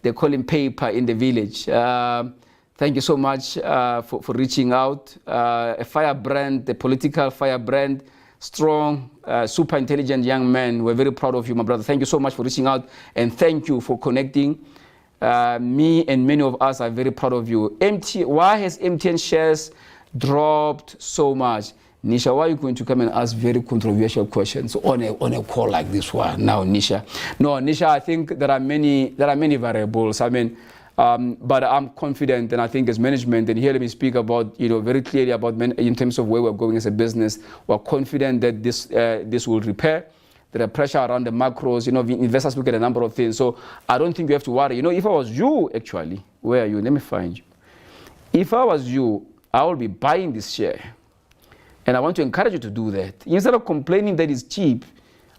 They call him Paper in the village. Thank you so much for reaching out. A firebrand, the political firebrand, strong, super intelligent young man. We're very proud of you, my brother. Thank you so much for reaching out, and thank you for connecting. Me and many of us are very proud of you. Why has MTN shares dropped so much? Nisha, why are you going to come and ask very controversial questions on a call like this one now, Nisha? No, Nisha, I think there are many variables. I mean, but I'm confident, and I think as management, and here let me speak about, you know, very clearly about in terms of where we're going as a business. We're confident that this will repair. There are pressure around the macros. You know, investors look at a number of things. So I don't think you have to worry. You know, if I was you, actually, where are you? Let me find you. If I was you, I will be buying this share. And I want to encourage you to do that. Instead of complaining that it's cheap,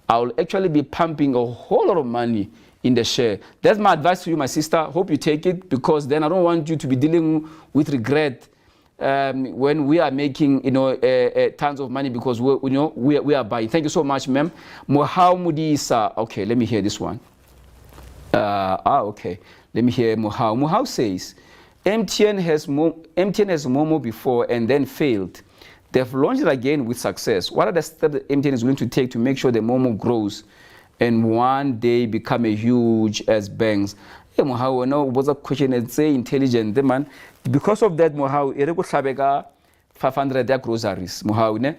I will actually be pumping a whole lot of money in the share. That's my advice to you, my sister. Hope you take it, because then I don't want you to be dealing with regret when we are making, you know, tons of money because we are buying. Thank you so much, ma'am. Muhammudisa. Okay, let me hear this one. Okay. Let me hear Muhaw. Muhaw says, MTN has Momo before and then failed. They've launched it again with success. What are the steps that MTN is going to take to make sure the Momo grows and one day become a huge as banks? Hey, Mohau, no, what's a question and say intelligent, the man. Because of that, Mohau, Ereko Sabega 500 groceries. Mohau, ne?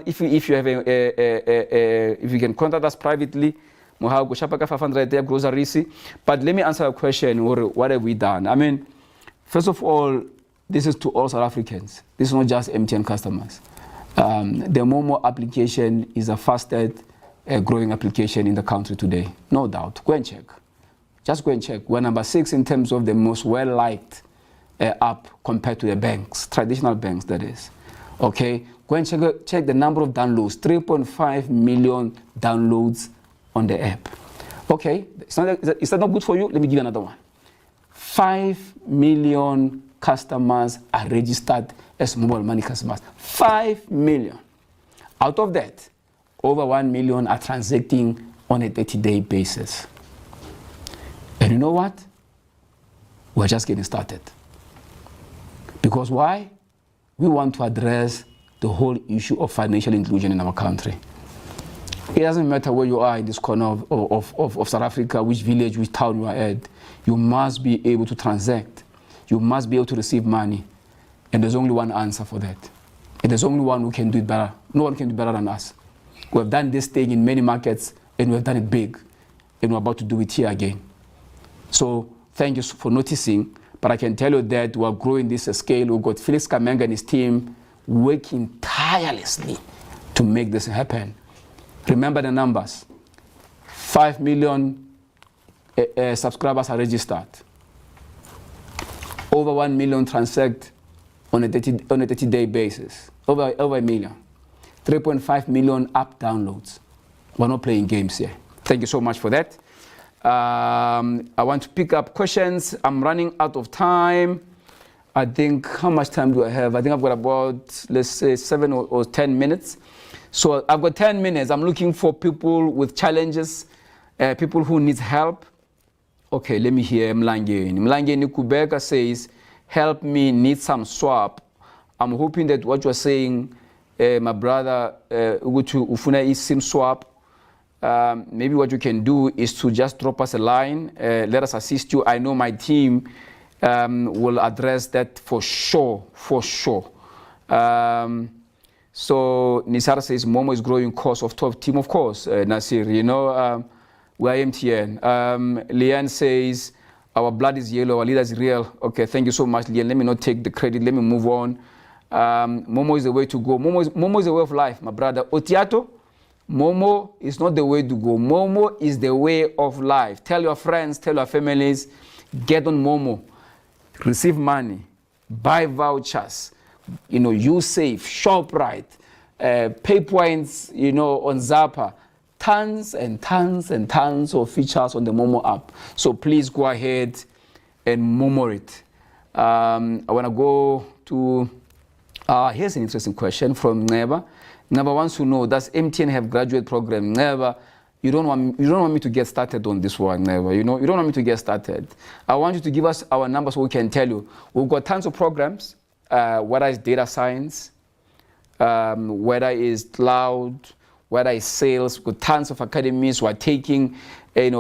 If you have if you can contact us privately, Mohau, go Shapaka 500 groceries. But let me answer a question. What have we done? I mean, first of all, this is to all South Africans. This is not just MTN customers. The Momo application is the fastest growing application in the country today. No doubt. Go and check. Just go and check. We're number 6 in terms of the most well-liked app compared to the banks, traditional banks, that is. Okay? Go and check the number of downloads. 3.5 million downloads on the app. Okay? Is that not good for you? Let me give you another one. 5 million customers are registered as mobile money customers. 5 million. Out of that, over 1 million are transacting on a 30-day basis. And you know what? We're just getting started. Because why? We want to address the whole issue of financial inclusion in our country. It doesn't matter where you are in this corner of South Africa, which village, which town you are at. You must be able to transact. You must be able to receive money. And there's only one answer for that. And there's only one who can do it better. No one can do better than us. We have done this thing in many markets, and we have done it big. And we're about to do it here again. So thank you for noticing. But I can tell you that we're growing this scale. We've got Felix Kamenga and his team working tirelessly to make this happen. Remember the numbers. 5 million subscribers are registered. Over 1 million transact on a 30-day basis. Over a million. 3.5 million app downloads. We're not playing games here. Thank you so much for that. I want to pick up questions. I'm running out of time. I think, how much time do I have? I think I've got about, let's say, 7 or 10 minutes. So I've got 10 minutes. I'm looking for people with challenges, people who need help. Okay, let me hear Mlange. Mlange Nikubeka says, help me, need some swap. I'm hoping that what you're saying, my brother, Ufuna is SIM swap. Maybe what you can do is to just drop us a line. Let us assist you. I know my team will address that for sure, for sure. So Nisara says, Momo is growing cost of top team, of course, Nasir, you know, we're MTN. Leanne says, our blood is yellow, our leader is real. Okay, thank you so much, Leanne. Let me not take the credit. Let me move on. Momo is the way to go. Momo is the way of life, my brother. Otiato, Momo is not the way to go. Momo is the way of life. Tell your friends, tell your families, get on Momo. Receive money. buy vouchers, USafe, ShopRite, pay points, on Zappa. Tons and tons and tons of features on the Momo app. So please go ahead and Momo it. I want to go to, here's an interesting question from Neba. Neba wants to know, does MTN have graduate program? Neba, you don't want me to get started on this one, Neba. You don't want me to get started. I want you to give us our numbers so we can tell you. We've got tons of programs, whether it's data science, whether it's cloud, whether it's sales. We've got tons of academies who are taking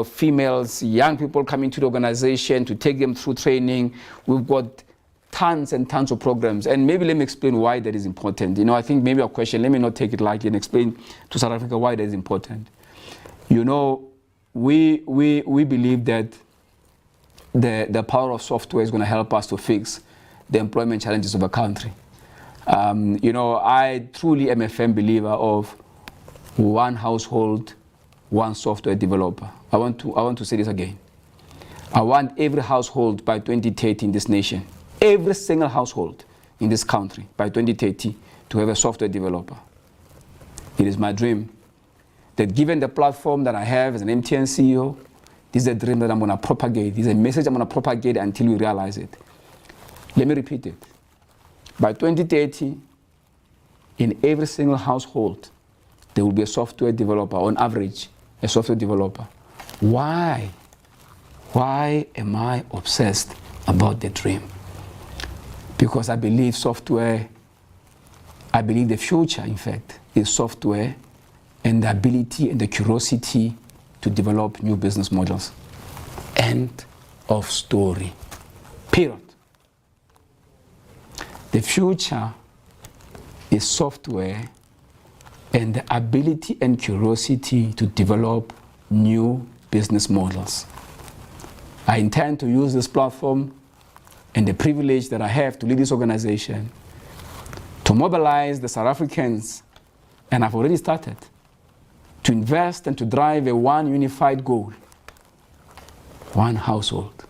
females, young people coming to the organization to take them through training. We've got tons and tons of programs. And maybe let me explain why that is important. I think maybe a question, let me not take it lightly and explain to South Africa why that is important. We believe that the power of software is going to help us to fix the employment challenges of a country. I truly am a firm believer of one household, one software developer. I want to say this again. I want every household by 2030 in this nation, every single household in this country by 2030 to have a software developer. It is my dream that given the platform that I have as an MTN CEO, this is a dream that I'm going to propagate. This is a message I'm going to propagate until we realize it. Let me repeat it. By 2030, in every single household, there will be a software developer, on average, a software developer. Why? Why am I obsessed about the dream? Because I believe the future, in fact, is software and the ability and the curiosity to develop new business models. End of story. Period. The future is software and the ability and curiosity to develop new business models. I intend to use this platform and the privilege that I have to lead this organization to mobilize the South Africans, and I've already started, to invest and to drive a one unified goal. One household,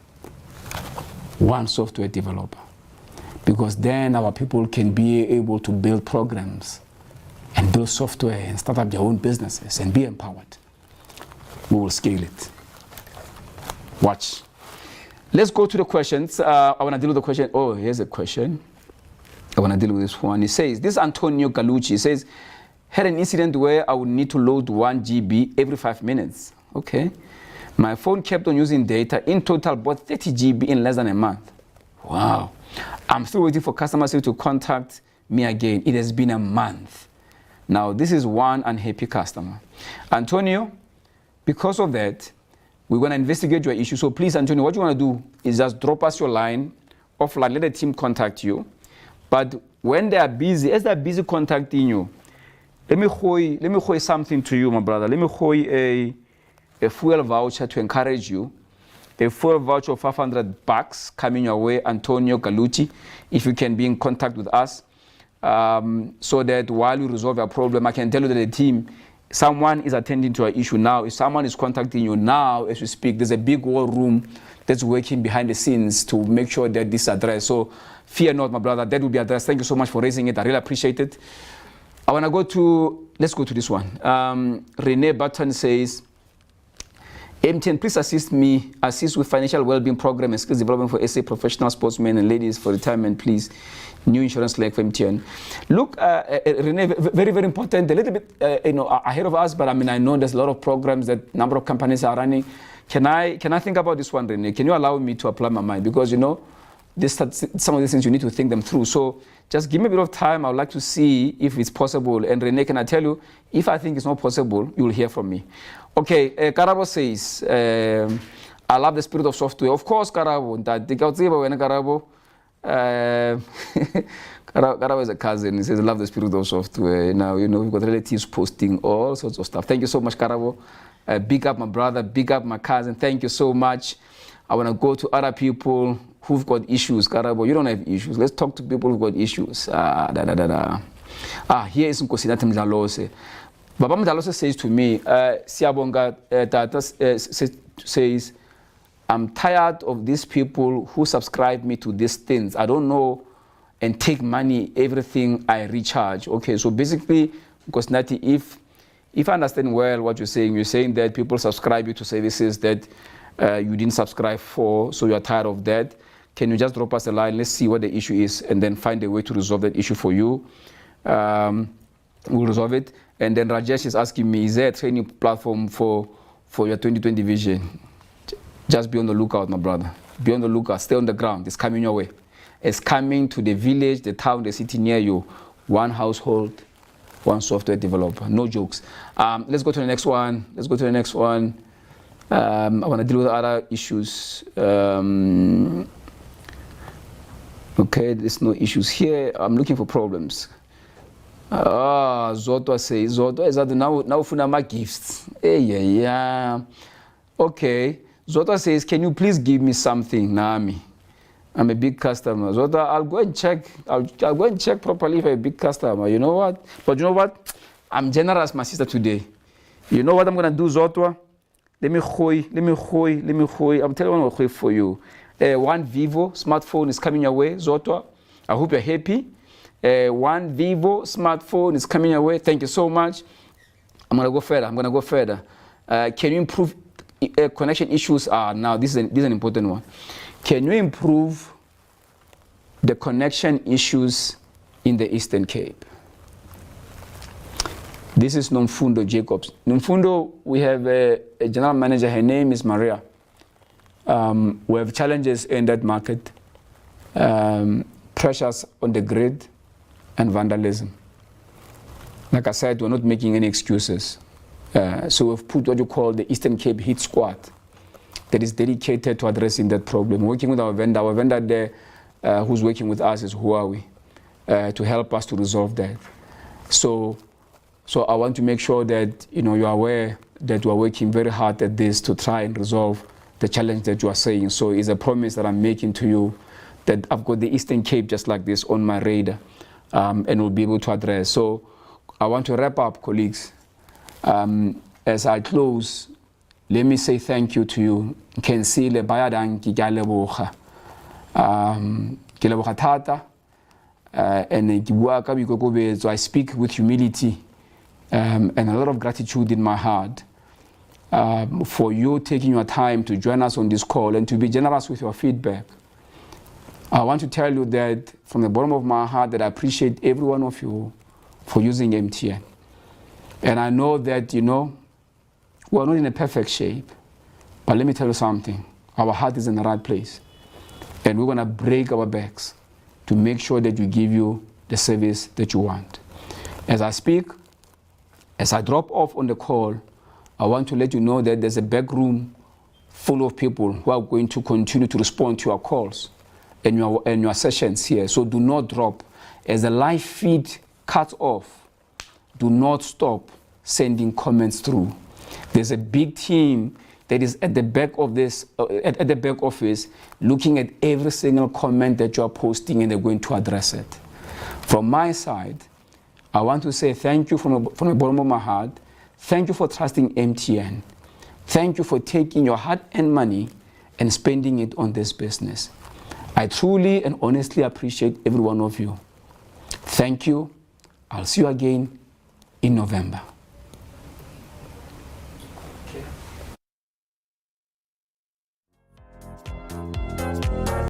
one software developer. Because then our people can be able to build programs and build software and start up their own businesses and be empowered. We will scale it. Watch. Let's go to the questions. I want to deal with the question. Oh, here's a question. I want to deal with this one. It says, this Antonio Galucci says, had an incident where I would need to load 1 GB every 5 minutes. Okay. My phone kept on using data. In total, bought 30 GB in less than a month. Wow. I'm still waiting for customer service to contact me again. It has been a month. Now, this is one unhappy customer. Antonio, because of that, we're going to investigate your issue. So please, Antonio, what you want to do is just drop us your line offline. Let the team contact you. But when they are busy, as they're busy contacting you, let me show something to you, my brother. Let me show a fuel voucher to encourage you. A full voucher of $500 coming your way, Antonio Galucci, if you can be in contact with us, so that while we resolve your problem, I can tell you that the team, someone is attending to our issue now. If someone is contacting you now as we speak, there's a big war room that's working behind the scenes to make sure that this is addressed. So fear not, my brother, that will be addressed. Thank you so much for raising it. I really appreciate it. I want to let's go to this one. Renee Button says, MTN, please assist with financial well-being program and skills development for SA professional sportsmen and ladies for retirement, please. New insurance like for MTN. Look, Renee, very, very important. A little bit, ahead of us, but I know there's a lot of programs that number of companies are running. Can I think about this one, Renee? Can you allow me to apply my mind? Because some of these things you need to think them through. So just give me a bit of time. I would like to see if it's possible. And Renee, can I tell you, if I think it's not possible, you will hear from me. Okay, Karabo says, I love the spirit of software. Of course, Karabo. Karabo is a cousin. He says, I love the spirit of software. Now, we've got relatives posting all sorts of stuff. Thank you so much, Karabo. Big up my brother, big up my cousin. Thank you so much. I want to go to other people who've got issues. Karabo, you don't have issues. Let's talk to people who've got issues. Here is Nkosinathi Mdlalose. Baba Mdlalose says to me, Siyabonga Tata says, I'm tired of these people who subscribe me to these things. I don't know and take money, everything I recharge. Okay, so basically, because Nati, if I understand well what you're saying that people subscribe you to services that you didn't subscribe for, so you're tired of that. Can you just drop us a line? Let's see what the issue is, and then find a way to resolve that issue for you. We'll resolve it. And then Rajesh is asking me, is there a training platform for your 2020 vision? Just be on the lookout, my brother. Be on the lookout. Stay on the ground. It's coming your way. It's coming to the village, the town, the city near you. One household, one software developer. No jokes. Let's go to the next one. I want to deal with other issues. Okay, there's no issues here. I'm looking for problems. Zodwa says, Zodwa is that now my gifts. Yeah. Okay. Zodwa says, can you please give me something, Naomi? I'm a big customer. Zodwa, I'll go and check. I'll go and check properly if I'm a big customer. You know what? But you know what? I'm generous, my sister, today. You know what I'm gonna do, Zodwa? Let me khoy. I'm telling you what I'm for you. One Vivo smartphone is coming your way, Zotwa. I hope you're happy. One Vivo smartphone is coming your way. Thank you so much. I'm gonna go further. Can you improve connection issues? Now this is an important one. Can you improve the connection issues in the Eastern Cape? This is Nomfundo Jacobs. Nomfundo, we have a general manager. Her name is Maria. We have challenges in that market, pressures on the grid, and vandalism. Like I said, we're not making any excuses. So we've put what you call the Eastern Cape Hit Squad that is dedicated to addressing that problem. Working with our vendor there who's working with us is Huawei to help us to resolve that. So I want to make sure that you are aware that we are working very hard at this to try and resolve the challenge that you are saying. So it's a promise that I'm making to you that I've got the Eastern Cape just like this on my radar, and we'll be able to address. So I want to wrap up, colleagues. As I close, let me say thank you to you. Kensile bayadang ki galeboga. Keleboga thata. And I speak with humility and a lot of gratitude in my heart for you taking your time to join us on this call and to be generous with your feedback. I want to tell you that from the bottom of my heart that I appreciate every one of you for using MTN. And I know that, we're not in a perfect shape. But let me tell you something. Our heart is in the right place. And we're going to break our backs to make sure that we give you the service that you want. As I speak, as I drop off on the call, I want to let you know that there's a back room full of people who are going to continue to respond to your calls and your sessions here. So do not drop. As the live feed cuts off, do not stop sending comments through. There's a big team that is at the back of this, at the back office, looking at every single comment that you are posting, and they're going to address it. From my side, I want to say thank you from the bottom of my heart. Thank you for trusting MTN. Thank you for taking your hard-earned money and spending it on this business. I truly and honestly appreciate every one of you. Thank you. I'll see you again in November. Okay.